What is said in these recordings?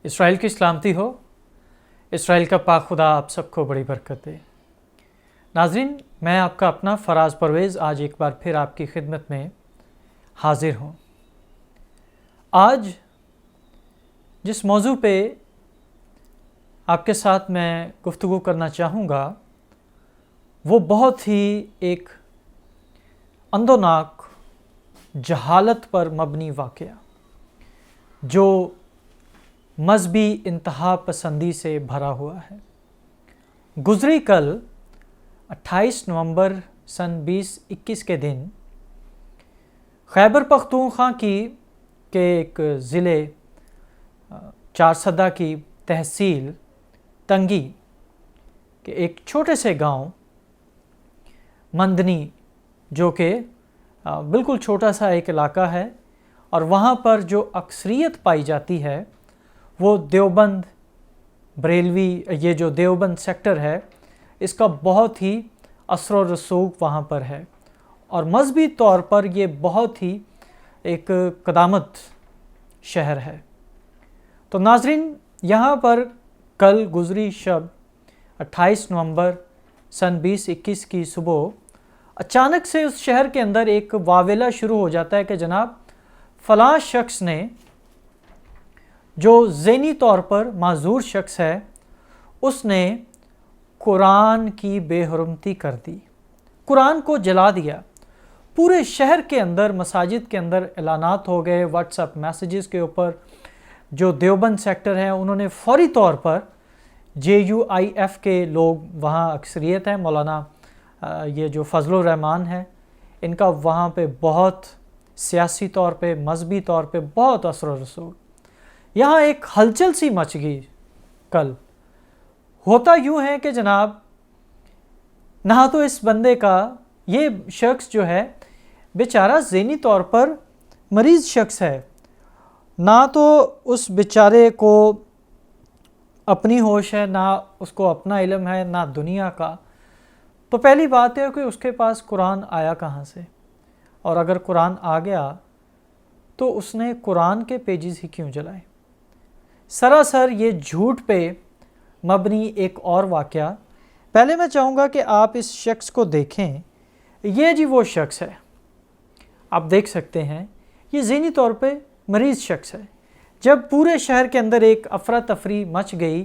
اسرائیل کی سلامتی ہو۔ اسرائیل کا پاک خدا آپ سب کو بڑی برکت دے۔ ناظرین، میں آپ کا اپنا فراز پرویز آج ایک بار پھر آپ کی خدمت میں حاضر ہوں۔ آج جس موضوع پہ آپ کے ساتھ میں گفتگو کرنا چاہوں گا وہ بہت ہی ایک اندوناک جہالت پر مبنی واقعہ جو مذہبی انتہا پسندی سے بھرا ہوا ہے۔ گزری کل 28 نومبر سن 2021 کے دن خیبر پختونخوا کے ایک ضلع چارسدہ کی تحصیل تنگی کے ایک چھوٹے سے گاؤں مندنی، جو کہ بالکل چھوٹا سا ایک علاقہ ہے، اور وہاں پر جو اکثریت پائی جاتی ہے وہ دیوبند بریلوی، یہ جو دیوبند سیکٹر ہے اس کا بہت ہی اثر و رسوخ وہاں پر ہے، اور مذہبی طور پر یہ بہت ہی ایک قدامت شہر ہے۔ تو ناظرین، یہاں پر کل گزری شب 28 نومبر سن 2021 کی صبح اچانک سے اس شہر کے اندر ایک واویلا شروع ہو جاتا ہے کہ جناب فلاں شخص نے، جو ذہنی طور پر معذور شخص ہے، اس نے قرآن کی بے حرمتی کر دی، قرآن کو جلا دیا۔ پورے شہر کے اندر، مساجد کے اندر اعلانات ہو گئے، واٹس ایپ میسیجز کے اوپر جو دیوبند سیکٹر ہیں انہوں نے فوری طور پر JUIF کے لوگ، وہاں اکثریت ہے، مولانا یہ جو فضل الرحمان ہے، ان کا وہاں پہ بہت سیاسی طور پہ، مذہبی طور پہ بہت اثر و رسوخ، یہاں ایک ہلچل سی مچ گئی۔ کل ہوتا یوں ہے کہ جناب نہ تو اس بندے کا، یہ شخص جو ہے بیچارہ ذہنی طور پر مریض شخص ہے، نہ تو اس بیچارے کو اپنی ہوش ہے، نہ اس کو اپنا علم ہے، نہ دنیا کا۔ تو پہلی بات ہے کہ اس کے پاس قرآن آیا کہاں سے، اور اگر قرآن آ گیا تو اس نے قرآن کے پیجز ہی کیوں جلائے۔ سراسر یہ جھوٹ پہ مبنی ایک اور واقعہ۔ پہلے میں چاہوں گا کہ آپ اس شخص کو دیکھیں۔ یہ جی وہ شخص ہے، آپ دیکھ سکتے ہیں، یہ ذہنی طور پہ مریض شخص ہے۔ جب پورے شہر کے اندر ایک افراتفری مچ گئی،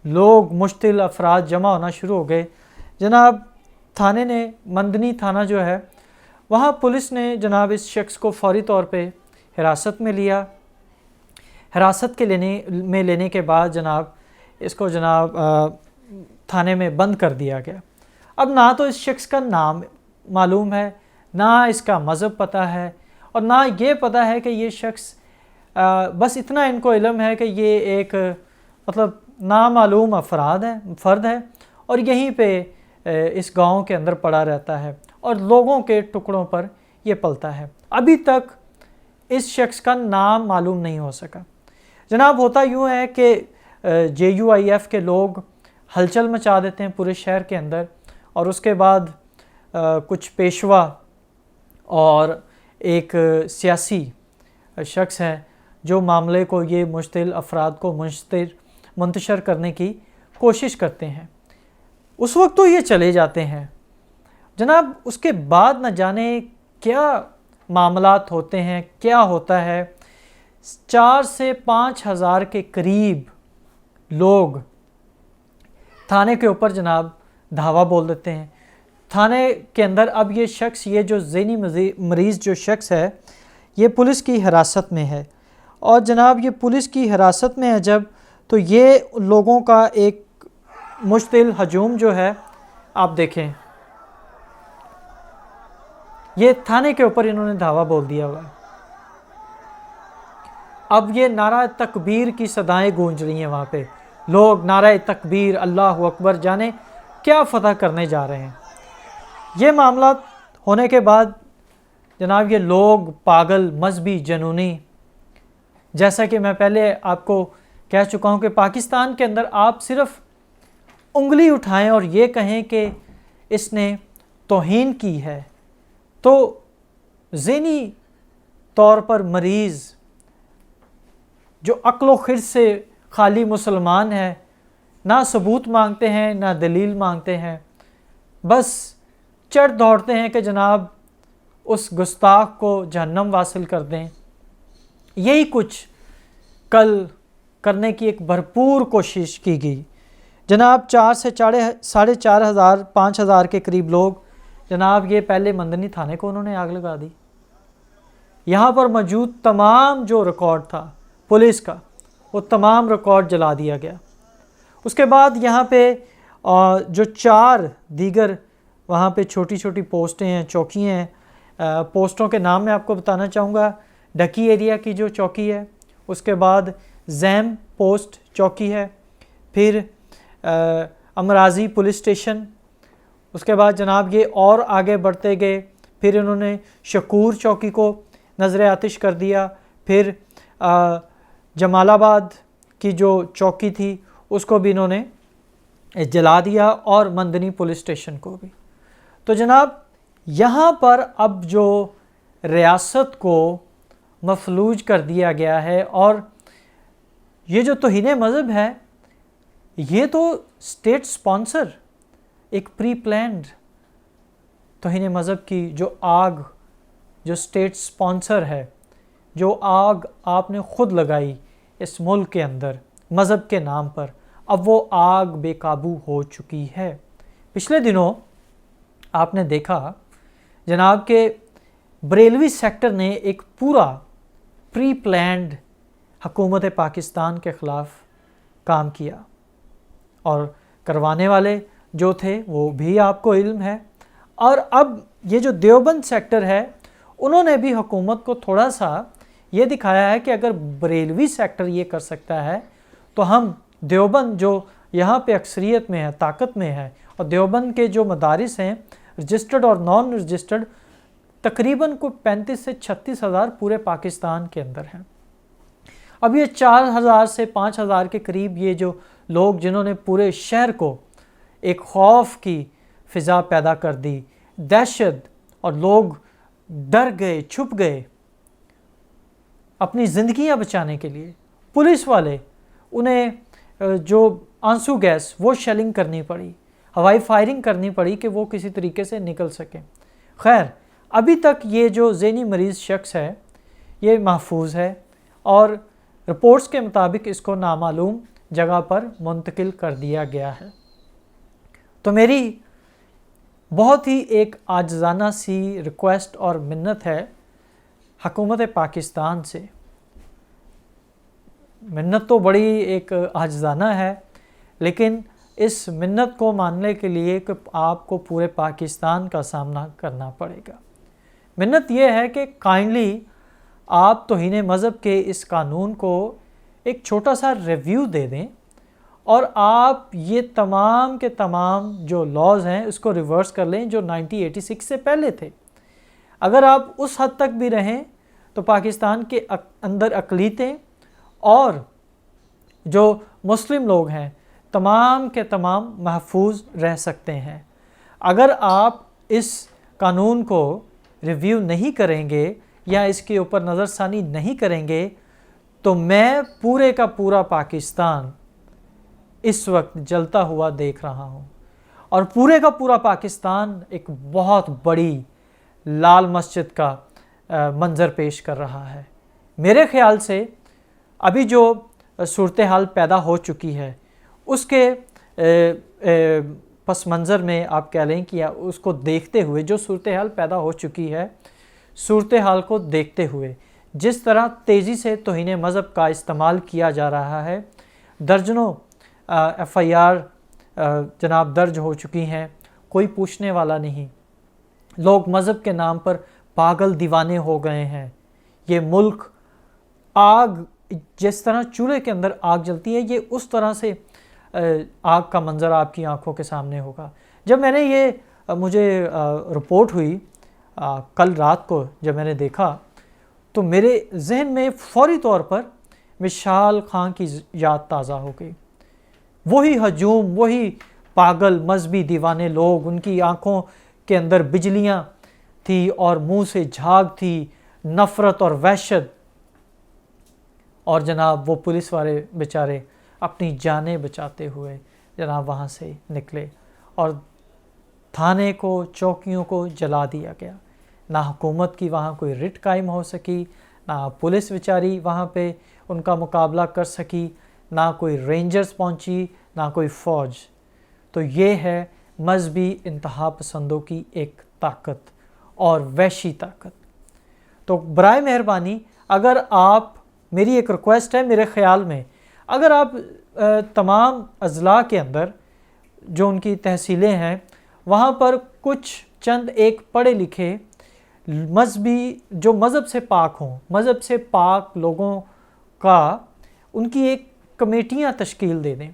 لوگ، مشتعل افراد جمع ہونا شروع ہو گئے، جناب تھانے نے، مندنی تھانہ جو ہے، وہاں پولیس نے جناب اس شخص کو فوری طور پہ حراست میں لیا۔ حراست میں لینے کے بعد جناب اس کو جناب تھانے میں بند کر دیا گیا۔ اب نہ تو اس شخص کا نام معلوم ہے، نہ اس کا مذہب پتہ ہے، اور نہ یہ پتہ ہے کہ یہ شخص، بس اتنا ان کو علم ہے کہ یہ ایک مطلب نامعلوم فرد ہے، اور یہیں پہ اس گاؤں کے اندر پڑا رہتا ہے، اور لوگوں کے ٹکڑوں پر یہ پلتا ہے۔ ابھی تک اس شخص کا نام معلوم نہیں ہو سکا۔ جناب ہوتا یوں ہے کہ JUIF کے لوگ ہلچل مچا دیتے ہیں پورے شہر کے اندر، اور اس کے بعد کچھ پیشوا اور ایک سیاسی شخص ہے جو معاملے کو، یہ مشتعل افراد کو منتشر کرنے کی کوشش کرتے ہیں۔ اس وقت تو یہ چلے جاتے ہیں جناب، اس کے بعد نہ جانے کیا معاملات ہوتے ہیں، کیا ہوتا ہے۔ 4 سے 5 ہزار کے قریب لوگ تھانے کے اوپر جناب دھاوا بول دیتے ہیں۔ تھانے کے اندر اب یہ شخص، یہ جو ذہنی مریض جو شخص ہے، یہ پولیس کی حراست میں ہے، اور جناب یہ پولیس کی حراست میں ہے جب، تو یہ لوگوں کا ایک مشتعل ہجوم جو ہے، آپ دیکھیں، یہ تھانے کے اوپر انہوں نے دھاوا بول دیا ہوا ہے۔ اب یہ نعرہ تکبیر کی صدائیں گونج رہی ہیں، وہاں پہ لوگ نعرہ تکبیر، اللہ اکبر، جانے کیا فتح کرنے جا رہے ہیں۔ یہ معاملات ہونے کے بعد جناب یہ لوگ پاگل، مذہبی، جنونی، جیسا کہ میں پہلے آپ کو کہہ چکا ہوں کہ پاکستان کے اندر آپ صرف انگلی اٹھائیں اور یہ کہیں کہ اس نے توہین کی ہے، تو ذہنی طور پر مریض جو عقل و خرد سے خالی مسلمان ہے، نہ ثبوت مانگتے ہیں نہ دلیل مانگتے ہیں، بس چڑھ دوڑتے ہیں کہ جناب اس گستاخ کو جہنم واصل کر دیں۔ یہی کچھ کل کرنے کی ایک بھرپور کوشش کی گئی۔ جناب 4 سے 4,500 5,000 کے قریب لوگ، جناب یہ پہلے مدنی تھانے کو انہوں نے آگ لگا دی۔ یہاں پر موجود تمام جو ریکارڈ تھا پولیس کا، وہ تمام ریکارڈ جلا دیا گیا۔ اس کے بعد یہاں پہ جو 4 دیگر وہاں پہ چھوٹی چھوٹی پوسٹیں ہیں، چوکیاں ہیں، پوسٹوں کے نام میں آپ کو بتانا چاہوں گا۔ ڈکی ایریا کی جو چوکی ہے، اس کے بعد زیم پوسٹ چوکی ہے، پھر امراضی پولیس اسٹیشن، اس کے بعد جناب یہ اور آگے بڑھتے گئے، پھر انہوں نے شکور چوکی کو نظر آتش کر دیا، پھر جمال آباد کی جو چوکی تھی اس کو بھی انہوں نے جلا دیا، اور مندنی پولیس اسٹیشن کو بھی۔ تو جناب یہاں پر اب جو ریاست کو مفلوج کر دیا گیا ہے، اور یہ جو توہین مذہب ہے یہ تو اسٹیٹ سپانسر ایک پری پلانڈ توہین مذہب کی جو آگ، جو اسٹیٹ سپانسر ہے، جو آگ آپ نے خود لگائی اس ملک کے اندر مذہب کے نام پر، اب وہ آگ بے قابو ہو چکی ہے۔ پچھلے دنوں آپ نے دیکھا جناب کہ بریلوی سیکٹر نے ایک پورا پری پلانڈ حکومت پاکستان کے خلاف کام کیا، اور کروانے والے جو تھے وہ بھی آپ کو علم ہے۔ اور اب یہ جو دیوبند سیکٹر ہے، انہوں نے بھی حکومت کو تھوڑا سا یہ دکھایا ہے کہ اگر بریلوی سیکٹر یہ کر سکتا ہے تو ہم دیوبند جو یہاں پہ اکثریت میں ہے، طاقت میں ہے، اور دیوبند کے جو مدارس ہیں رجسٹرڈ اور نان رجسٹرڈ تقریباً کوئی 35 سے 36 ہزار پورے پاکستان کے اندر ہیں۔ اب یہ 4,000 سے 5,000 کے قریب یہ جو لوگ جنہوں نے پورے شہر کو ایک خوف کی فضا پیدا کر دی، دہشت، اور لوگ ڈر گئے، چھپ گئے اپنی زندگیاں بچانے کے لیے۔ پولیس والے انہیں جو آنسو گیس وہ شیلنگ کرنی پڑی، ہوائی فائرنگ کرنی پڑی کہ وہ کسی طریقے سے نکل سکیں۔ خیر ابھی تک یہ جو ذہنی مریض شخص ہے یہ محفوظ ہے، اور رپورٹس کے مطابق اس کو نامعلوم جگہ پر منتقل کر دیا گیا ہے۔ تو میری بہت ہی ایک عاجزانہ سی ریکویسٹ اور منت ہے حکومت پاکستان سے۔ منت تو بڑی ایک عاجزانہ ہے، لیکن اس منت کو ماننے کے لیے کہ آپ کو پورے پاکستان کا سامنا کرنا پڑے گا۔ منت یہ ہے کہ کائنڈلی آپ توہین مذہب کے اس قانون کو ایک چھوٹا سا ریویو دے دیں، اور آپ یہ تمام کے تمام جو لاز ہیں اس کو ریورس کر لیں جو 1986 سے پہلے تھے۔ اگر آپ اس حد تک بھی رہیں تو پاکستان کے اندر اقلیتیں اور جو مسلم لوگ ہیں تمام کے تمام محفوظ رہ سکتے ہیں۔ اگر آپ اس قانون کو ریویو نہیں کریں گے یا اس کے اوپر نظر ثانی نہیں کریں گے تو میں پورے کا پورا پاکستان اس وقت جلتا ہوا دیکھ رہا ہوں، اور پورے کا پورا پاکستان ایک بہت بڑی لال مسجد کا منظر پیش کر رہا ہے۔ میرے خیال سے ابھی جو صورتحال پیدا ہو چکی ہے اس کے پس منظر میں آپ کہہ لیں کہ اس کو دیکھتے ہوئے، جو صورتحال پیدا ہو چکی ہے، صورتحال کو دیکھتے ہوئے جس طرح تیزی سے توہین مذہب کا استعمال کیا جا رہا ہے، درجنوں ایف آئی آر جناب درج ہو چکی ہیں، کوئی پوچھنے والا نہیں، لوگ مذہب کے نام پر پاگل دیوانے ہو گئے ہیں۔ یہ ملک آگ، جس طرح چولہے کے اندر آگ جلتی ہے، یہ اس طرح سے آگ کا منظر آپ کی آنکھوں کے سامنے ہوگا۔ جب میں نے یہ مجھے رپورٹ ہوئی کل رات کو، جب میں نے دیکھا تو میرے ذہن میں فوری طور پر مشال خان کی یاد تازہ ہو گئی۔ وہی ہجوم، وہی پاگل مذہبی دیوانے لوگ، ان کی آنکھوں کے اندر بجلیاں تھی اور منہ سے جھاگ تھی، نفرت اور وحشت، اور جناب وہ پولیس والے بیچارے اپنی جانیں بچاتے ہوئے جناب وہاں سے نکلے اور تھانے کو، چوکیوں کو جلا دیا گیا۔ نہ حکومت کی وہاں کوئی رٹ قائم ہو سکی، نہ پولیس بیچاری وہاں پہ ان کا مقابلہ کر سکی، نہ کوئی رینجرز پہنچی، نہ کوئی فوج۔ تو یہ ہے مذہبی انتہا پسندوں کی ایک طاقت اور وحشی طاقت۔ تو برائے مہربانی اگر آپ، میری ایک ریکویسٹ ہے، میرے خیال میں اگر آپ تمام اضلاع کے اندر جو ان کی تحصیلیں ہیں وہاں پر کچھ چند ایک پڑھے لکھے مذہبی جو مذہب سے پاک ہوں، مذہب سے پاک لوگوں کا ان کی ایک کمیٹیاں تشکیل دے دیں،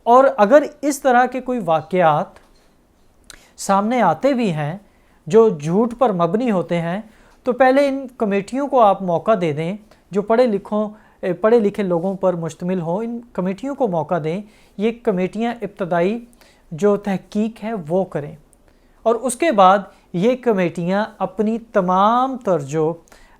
اور اگر اس طرح کے کوئی واقعات سامنے آتے بھی ہیں جو جھوٹ پر مبنی ہوتے ہیں تو پہلے ان کمیٹیوں کو آپ موقع دے دیں جو پڑھے لکھے لوگوں پر مشتمل ہوں، ان کمیٹیوں کو موقع دیں، یہ کمیٹیاں ابتدائی جو تحقیق ہے وہ کریں، اور اس کے بعد یہ کمیٹیاں اپنی تمام تر جو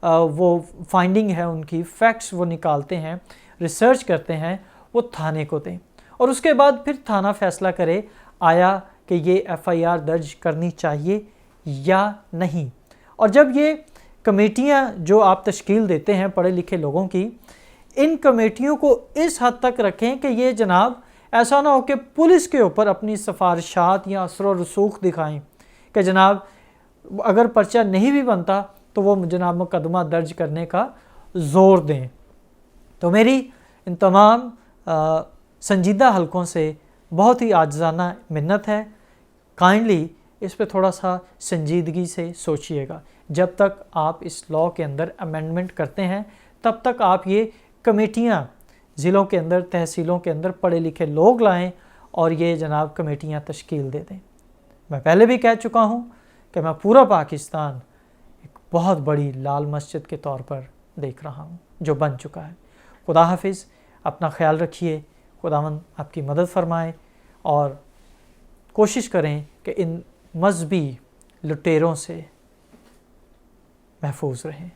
وہ فائنڈنگ ہے ان کی فیکٹس وہ نکالتے ہیں، ریسرچ کرتے ہیں، وہ تھانے کو دیں، اور اس کے بعد پھر تھانہ فیصلہ کرے آیا کہ یہ ایف آئی آر درج کرنی چاہیے یا نہیں۔ اور جب یہ کمیٹیاں جو آپ تشکیل دیتے ہیں پڑھے لکھے لوگوں کی، ان کمیٹیوں کو اس حد تک رکھیں کہ یہ جناب ایسا نہ ہو کہ پولیس کے اوپر اپنی سفارشات یا اثر و رسوخ دکھائیں کہ جناب اگر پرچہ نہیں بھی بنتا تو وہ جناب مقدمہ درج کرنے کا زور دیں۔ تو میری ان تمام سنجیدہ حلقوں سے بہت ہی عاجزانہ منت ہے، کائنڈلی اس پہ تھوڑا سا سنجیدگی سے سوچئے گا۔ جب تک آپ اس لاء کے اندر امینڈمنٹ کرتے ہیں تب تک آپ یہ کمیٹیاں ضلعوں کے اندر، تحصیلوں کے اندر پڑھے لکھے لوگ لائیں اور یہ جناب کمیٹیاں تشکیل دے دیں۔ میں پہلے بھی کہہ چکا ہوں کہ میں پورا پاکستان ایک بہت بڑی لال مسجد کے طور پر دیکھ رہا ہوں جو بن چکا ہے۔ خدا حافظ، اپنا خیال رکھیے، خداوند آپ کی مدد فرمائے، اور کوشش کریں کہ ان مذہبی لٹیروں سے محفوظ رہیں۔